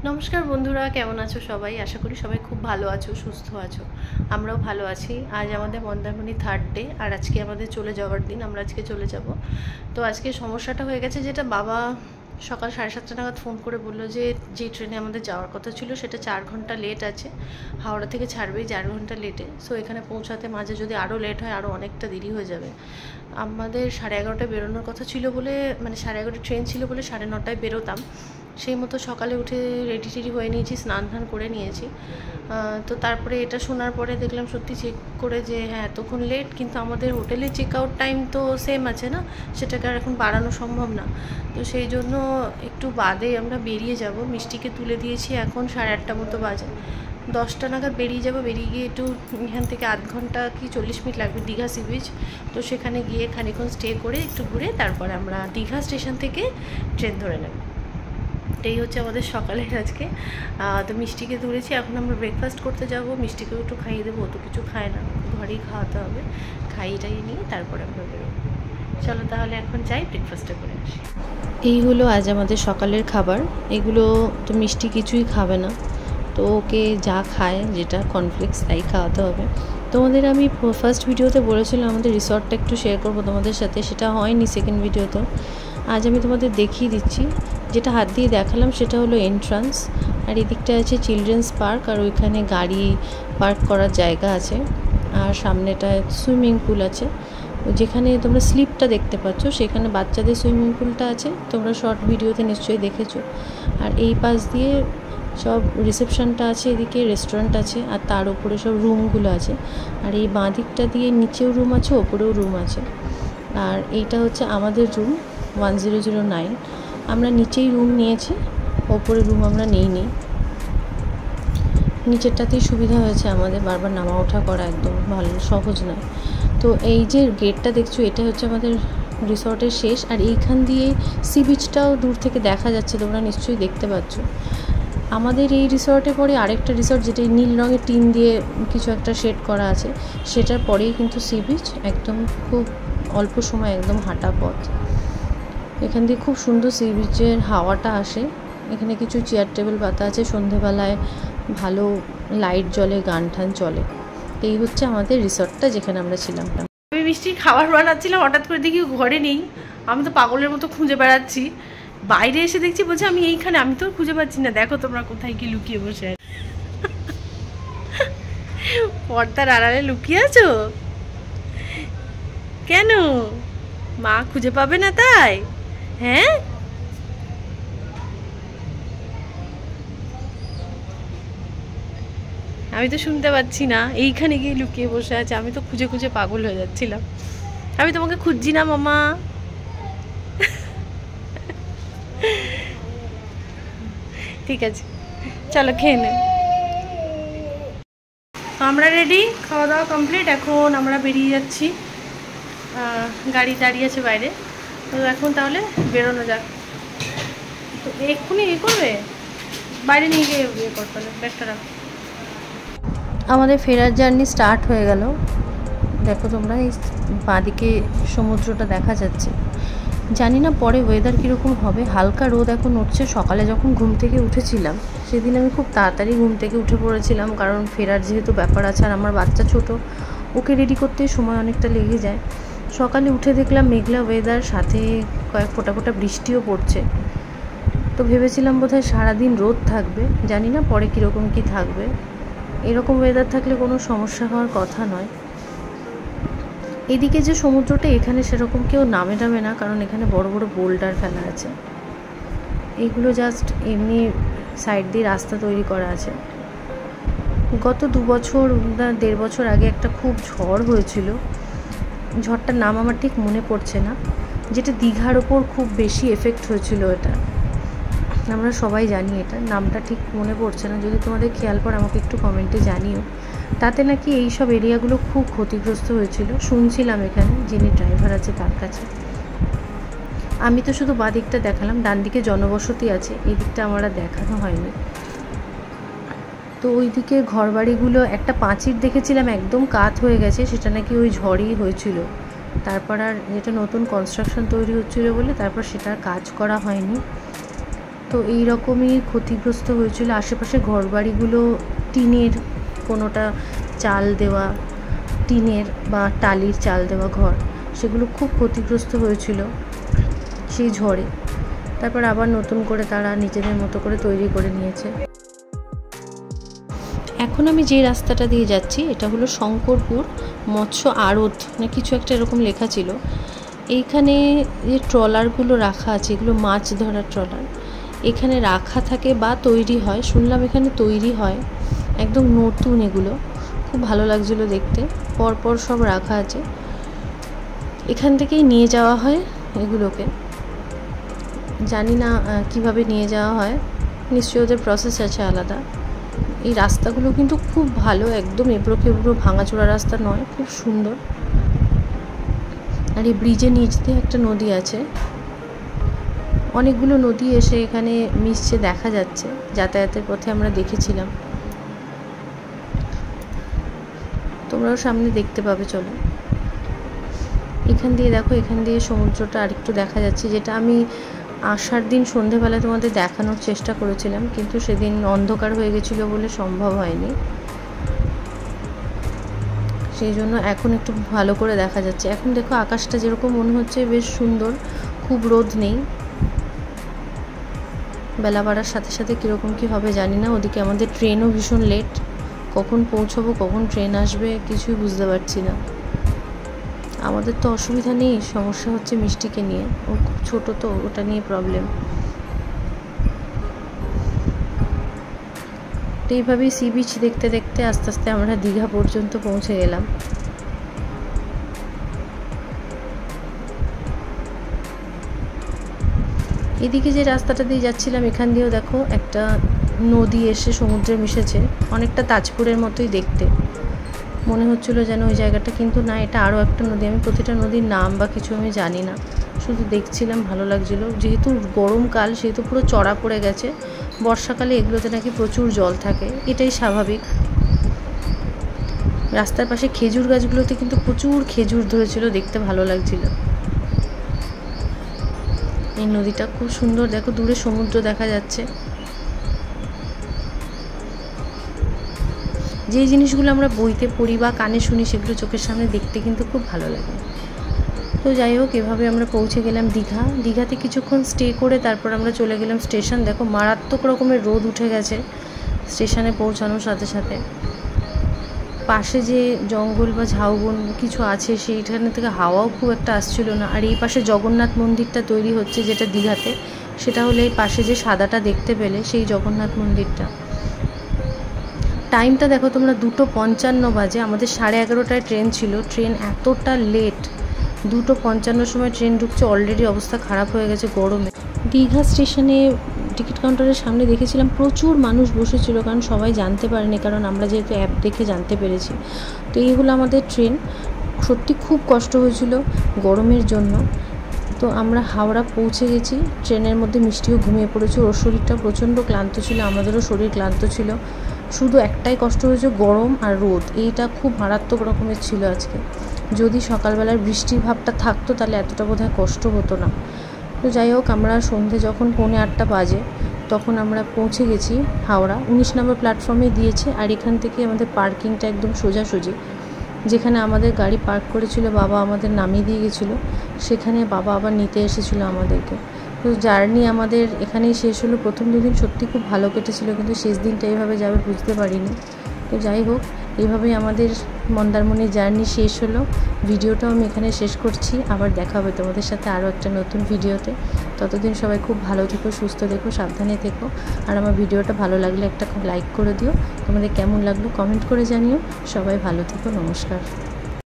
নমস্কার বন্ধুরা, কেমন আছো সবাই? আশা করি সবাই খুব ভালো আছো, সুস্থ আছো। আমরাও ভালো আছি। আজ আমাদের মন্দারমণি থার্ড ডে, আর আজকে আমাদের চলে যাওয়ার দিন। আমরা আজকে চলে যাব। তো আজকে সমস্যাটা হয়ে গেছে, যেটা বাবা সকাল 7:30 নাগাদ ফোন করে বললো যে ট্রেনে আমাদের যাওয়ার কথা ছিল সেটা 4 ঘন্টা লেট আছে। হাওড়া থেকে ছাড়বেই 4 ঘন্টা লেটে। সো এখানে পৌঁছাতে মাঝে যদি আরও লেট হয় আরও অনেকটা দেরি হয়ে যাবে। আমাদের 11:30টায় বেরোনোর কথা ছিল বলে, মানে 11:30 ট্রেন ছিল বলে 9:30টায় বেরোতাম। সেই মতো সকালে উঠে রেডি টেডি হয়ে নিয়েছি, স্নান ধান করে নিয়েছি। তো তারপরে এটা শোনার পরে দেখলাম সত্যি চেক করে যে হ্যাঁ এতক্ষণ লেট, কিন্তু আমাদের হোটেলে চেক আউট টাইম তো সেম আছে না, সেটাকে আর এখন বাড়ানো সম্ভব না। তো সেই জন্য একটু বাদে আমরা বেরিয়ে যাব। মিষ্টিকে তুলে দিয়েছি, এখন 8:30 মতো বাজে। 10টা নাগাদ বেরিয়ে যাব। বেরিয়ে গিয়ে একটু এখান থেকে আধ ঘন্টা কি 40 মিনিট লাগবে দীঘা সি বিচ। তো সেখানে গিয়ে খানিকক্ষণ স্টে করে একটু ঘুরে তারপরে আমরা দীঘা স্টেশন থেকে ট্রেন ধরে নেব। এটাই হচ্ছে আমাদের সকালের আজকে। তো মিষ্টিকে তুলেছি, এখন আমরা ব্রেকফাস্ট করতে যাব। মিষ্টিকেও একটু খাইয়ে দেবো, তো কিছু খায় না, ঘরেই খাওয়াতে হবে। খাইয়ে নিয়ে তারপরে আমরা বেরোবো। চলো তাহলে এখন যাই, ব্রেকফাস্টটা করে আসি। এই হলো আজ আমাদের সকালের খাবার। এগুলো তো মিষ্টি কিছুই খাবে না, তো ওকে যা খায়, যেটা কর্নফ্লেক্স, তাই খাওয়াতে হবে। তোমাদের আমি ফার্স্ট ভিডিওতে বলেছিলাম আমাদের রিসর্টটা একটু শেয়ার করবো তোমাদের সাথে, সেটা হয়নি সেকেন্ড ভিডিওতে। আজ আমি তোমাদের দেখিয়ে দিচ্ছি। যেটা হাত দিয়ে দেখালাম সেটা হলো এন্ট্রান্স, আর এদিকটা আছে চিলড্রেন্স পার্ক, আর ওইখানে গাড়ি পার্ক করার জায়গা আছে, আর সামনেটায় সুইমিং পুল আছে। যেখানে তোমরা স্লিপটা দেখতে পাচ্ছ সেখানে বাচ্চাদের সুইমিং পুলটা আছে, তোমরা শর্ট ভিডিওতে নিশ্চয়ই দেখেছো। আর এই পাশ দিয়ে সব রিসেপশনটা আছে, এদিকে রেস্টুরেন্ট আছে, আর তার উপরে সব রুমগুলো আছে। আর এই বাঁ দিকটা দিয়ে নিচেও রুম আছে, ওপরেও রুম আছে। আর এইটা হচ্ছে আমাদের রুম 1009। আমরা নিচেই রুম নিয়েছি, ওপরে রুম আমরা নিইনি। নিচেরটাতেই সুবিধা হয়েছে আমাদের, বারবার নামা ওঠা করা একদম ভালো সহজ নয়। তো এই যে গেটটা দেখছো, এটা হচ্ছে আমাদের রিসর্টের শেষ, আর এইখান দিয়ে সি বিচটাও দূর থেকে দেখা যাচ্ছে, তোমরা নিশ্চয়ই দেখতে পাচ্ছ। আমাদের এই রিসর্টে পরে আরেকটা রিসর্ট, যেটা নীল রঙের টিন দিয়ে কিছু একটা শেড করা আছে, সেটার পরেই কিন্তু সি বিচ, একদম খুব অল্প সময়, একদম হাঁটা পথ। এখান দিয়ে খুব সুন্দর সি বিচের হাওয়াটা আসে। এখানে কিছু চেয়ার টেবিল পাতা আছে, সন্ধেবেলায় ভালো লাইট জ্বলে, গান টান চলে। এই হচ্ছে আমাদের রিসর্টটা যেখানে আমরা ছিলাম। আমি মিষ্টির খাবার বানাচ্ছিলাম, হঠাৎ করে দেখি ঘরে নেই। আমি তো পাগলের মতো খুঁজে বেড়াচ্ছি, বাইরে এসে দেখছি বলছে আমি এইখানে, আমি তো খুঁজে পাচ্ছি না। দেখো তোমরা কোথায় কি লুকিয়ে বসে পর্দার আড়ালে লুকিয়ে আছো কেন? মা খুঁজে পাবে না তাই? হ্যাঁ, আমি তো শুনতে পাচ্ছি না, এইখানে গিয়ে লুকিয়ে বসে আছে। আমি তো খুঁজে খুঁজে পাগল হয়ে যাচ্ছিলাম। আমি তোমাকে খুঁজছি না মামা। ঠিক আছে, চলো খেয়ে নে। আমরা রেডি, খাওয়া দাওয়া কমপ্লিট, এখন আমরা বেরিয়ে যাচ্ছি। গাড়ি দাঁড়িয়ে আছে বাইরে, তো এখন তাহলে বেরোনো যাক। তো এক্ষুনি করবে, বাইরে নিয়ে গিয়ে করতে হবে, ব্যাগটা রাখ। আমাদের ফেরার জার্নি স্টার্ট হয়ে গেল। দেখো তোমরা, এই বাঁদিকে সমুদ্রটা দেখা যাচ্ছে। জানি না পরে ওয়েদার কীরকম হবে, হালকা রোদ এখন উঠছে। সকালে যখন ঘুম থেকে উঠেছিলাম সেদিন আমি খুব তাড়াতাড়ি ঘুম থেকে উঠে পড়েছিলাম, কারণ ফেরার যেহেতু ব্যাপার আছে, আর আমার বাচ্চা ছোট, ওকে রেডি করতে সময় অনেকটা লেগে যায়। সকালে উঠে দেখলাম মেঘলা ওয়েদার, সাথে কয়েক ফোঁটা ফোঁটা বৃষ্টিও পড়ছে। তো ভেবেছিলাম বোধহয় সারাদিন রোদ থাকবে, জানি না পরে কীরকম কী থাকবে। এরকম ওয়েদার থাকলে কোনো সমস্যা হওয়ার কথা নয়। এদিকে যে সমুদ্রটা, এখানে সেরকম কেউ নামে না, কারণ এখানে বড় বড় বোল্ডার ফেলা আছে। এইগুলো জাস্ট এমনি সাইড দিয়ে রাস্তা তৈরি করা আছে। গত 2 বছর বা 1.5 বছর আগে একটা খুব ঝড় হয়েছিল, ঝড়টার নাম আমার ঠিক মনে পড়ছে না, যেটা দীঘার ওপর খুব বেশি এফেক্ট হয়েছিল। এটা আমরা সবাই জানি, এটা নামটা ঠিক মনে পড়ছে না। যদি তোমাদের খেয়াল পড়ে আমাকে একটু কমেন্টে জানিও। তাতে নাকি এই সব এরিয়াগুলো খুব ক্ষতিগ্রস্ত হয়েছিল শুনছিলাম, এখানে যিনি ড্রাইভার আছে তার কাছে। আমি তো শুধু বাঁ দিকটা দেখালাম, ডান দিকে জনবসতি আছে, এই দিকটা আমার দেখানো হয়নি। তো ওই দিকে ঘরবাড়িগুলো, একটা পাঁচির দেখেছিলাম একদম কাত হয়ে গেছে, সেটা নাকি ওই ঝড়ই হয়েছিল। তারপর আর যেটা নতুন কনস্ট্রাকশন তৈরি হচ্ছিল বলে তারপর সেটার কাজ করা হয়নি। তো এই রকমই ক্ষতিগ্রস্ত হয়েছিল। আশেপাশে ঘরবাড়িগুলো টিনের, কোনোটা চাল দেওয়া টিনের বা টালির চাল দেওয়া ঘর, সেগুলো খুব ক্ষতিগ্রস্ত হয়েছিল সেই ঝড়ে। তারপর আবার নতুন করে তারা নিজেদের মতো করে তৈরি করে নিয়েছে। এখন আমি যে রাস্তাটা দিয়ে যাচ্ছি এটা হলো শঙ্করপুর মৎস্য আড়ত না কিছু একটা এরকম লেখা ছিল। এইখানে যে ট্রলারগুলো রাখা আছে, এগুলো মাছ ধরার ট্রলার, এখানে রাখা থাকে বা তৈরি হয়, শুনলাম এখানে তৈরি হয়, একদম নতুন। এগুলো খুব ভালো লাগছিলো দেখতে, পরপর সব রাখা আছে। এখান থেকেই নিয়ে যাওয়া হয় এগুলোকে, জানি না কিভাবে নিয়ে যাওয়া হয়, নিশ্চয়ই ওদের প্রসেস আছে আলাদা। এই রাস্তাগুলো কিন্তু খুব ভালো, একদম এবড়ো খেবড়ো ভাঙাচোরা রাস্তা নয়, খুব সুন্দর। আর এই ব্রিজের নিচ দিয়ে একটা নদী আছে, অনেকগুলো নদী এসে এখানে মিশছে দেখা যাচ্ছে, যাতায়াতের পথে আমরা দেখেছিলাম, তোমরাও সামনে দেখতে পাবে। চলো এখান দিয়ে দেখো, এখান দিয়ে সমুদ্রটা আরেকটু দেখা যাচ্ছে, যেটা আমি আসার দিন সন্ধেবেলা তোমাদের দেখানোর চেষ্টা করেছিলাম, কিন্তু সেদিন অন্ধকার হয়ে গেছিলো বলে সম্ভব হয়নি, সেই জন্য এখন একটু ভালো করে দেখা যাচ্ছে। এখন দেখো আকাশটা যেরকম মনে হচ্ছে বেশ সুন্দর, খুব রোদ নেই। বেলা বাড়ার সাথে সাথে কীরকম কী হবে জানি না। ওদিকে আমাদের ট্রেনও ভীষণ লেট, কখন পৌঁছবো, কখন ট্রেন আসবে কিছুই বুঝতে পারছি না। আমাদের তো অসুবিধা নেই, সমস্যা হচ্ছে মিষ্টিকে নিয়ে, ও খুব ছোটো তো, ওটা নিয়ে প্রবলেম। তো এইভাবেই সি বিচ দেখতে দেখতে আস্তে আস্তে আমরা দীঘা পর্যন্ত পৌঁছে গেলাম। এদিকে যে রাস্তাটা দিয়ে যাচ্ছিলাম এখান দিয়েও দেখো একটা নদী এসে সমুদ্রে মিশেছে, অনেকটা তাজপুরের মতোই দেখতে মনে হচ্ছিলো যেন ওই জায়গাটা, কিন্তু না, এটা আরও একটা নদী। আমি প্রতিটা নদীর নাম বা কিছু আমি জানি না, শুধু দেখছিলাম, ভালো লাগছিলো। যেহেতু গরমকাল সেহেতু পুরো চড়া পড়ে গেছে, বর্ষাকালে এগুলোতে নাকি প্রচুর জল থাকে, এটাই স্বাভাবিক। রাস্তার পাশে খেজুর গাছগুলোতে কিন্তু প্রচুর খেজুর ধরেছিল, দেখতে ভালো লাগছিল। এই নদীটা খুব সুন্দর, দেখো দূরে সমুদ্র দেখা যাচ্ছে। যে জিনিসগুলো আমরা বইতে পড়ি বা কানে শুনি সেগুলো চোখের সামনে দেখতে কিন্তু খুব ভালো লাগে। তো যাই হোক, এভাবে আমরা পৌঁছে গেলাম দীঘা। দীঘাতে কিছুক্ষণ স্টে করে তারপর আমরা চলে গেলাম স্টেশন। দেখো মারাত্মক রকমের রোদ উঠে গেছে স্টেশনে পৌঁছানোর সাথে সাথে। পাশে যে জঙ্গল বা ঝাউবন কিছু আছে সেইখানে থেকে হাওয়াও খুব একটা আসছিল না। আর এই পাশে জগন্নাথ মন্দিরটা তৈরি হচ্ছে যেটা দীঘাতে, সেটা হলে এই পাশে যে সাদাটা দেখতে পেলে সেই জগন্নাথ মন্দিরটা। টাইমটা দেখো তোমরা, 2:55 বাজে। আমাদের 11:30টায় ট্রেন ছিল, ট্রেন এতটা লেট, 2:55 সময় ট্রেন ঢুকছে, অলরেডি অবস্থা খারাপ হয়ে গেছে গরমে। দীঘা স্টেশনে টিকিট কাউন্টারের সামনে দেখেছিলাম প্রচুর মানুষ বসেছিল, কারণ সবাই জানতে পারেনি, কারণ আমরা যেহেতু অ্যাপ দেখে জানতে পেরেছি। তো এই হলো আমাদের ট্রেন। সত্যি খুব কষ্ট হয়েছিল গরমের জন্য। তো আমরা হাওড়া পৌঁছে গেছি, ট্রেনের মধ্যে মিষ্টিও ঘুমিয়ে পড়েছে, ওর শরীরটা প্রচণ্ড ক্লান্ত ছিল, আমাদেরও শরীর ক্লান্ত ছিল। শুধু একটাই কষ্ট হয়েছে, গরম আর রোদ, এইটা খুব মারাত্মক রকমের ছিল আজকে। যদি সকালবেলার বৃষ্টির ভাবটা থাকতো তাহলে এতটা বোধহয় কষ্ট হতো না। তো যাই হোক, আমরা সন্ধে যখন 7:45 বাজে তখন আমরা পৌঁছে গেছি হাওড়া। 19 নম্বর প্ল্যাটফর্মে দিয়েছে, আর এখান থেকে আমাদের পার্কিংটা একদম সোজাসুজি। যেখানে আমাদের গাড়ি পার্ক করেছিল বাবা আমাদের নামিয়ে দিয়ে গেছিলো, সেখানে বাবা আবার নিতে এসেছিলো আমাদেরকে। তো জার্নি আমাদের এখানেই শেষ হলো। প্রথম দুদিন সত্যি খুব ভালো কেটেছিল, কিন্তু শেষ দিনটা এইভাবে যাবে বুঝতে পারিনি। তো যাই হোক, এইভাবেই আমাদের মন্দারমণির জার্নি শেষ হলো। ভিডিওটাও আমি এখানে শেষ করছি, আবার দেখা হবে তোমাদের সাথে আরও একটা নতুন ভিডিওতে। ততদিন সবাই খুব ভালো থেকো, সুস্থ থেকো, সাবধানে থেকো। আর আমার ভিডিওটা ভালো লাগলে একটা লাইক করে দিও। তোমাদের কেমন লাগলো কমেন্ট করে জানিও। সবাই ভালো থেকো, নমস্কার।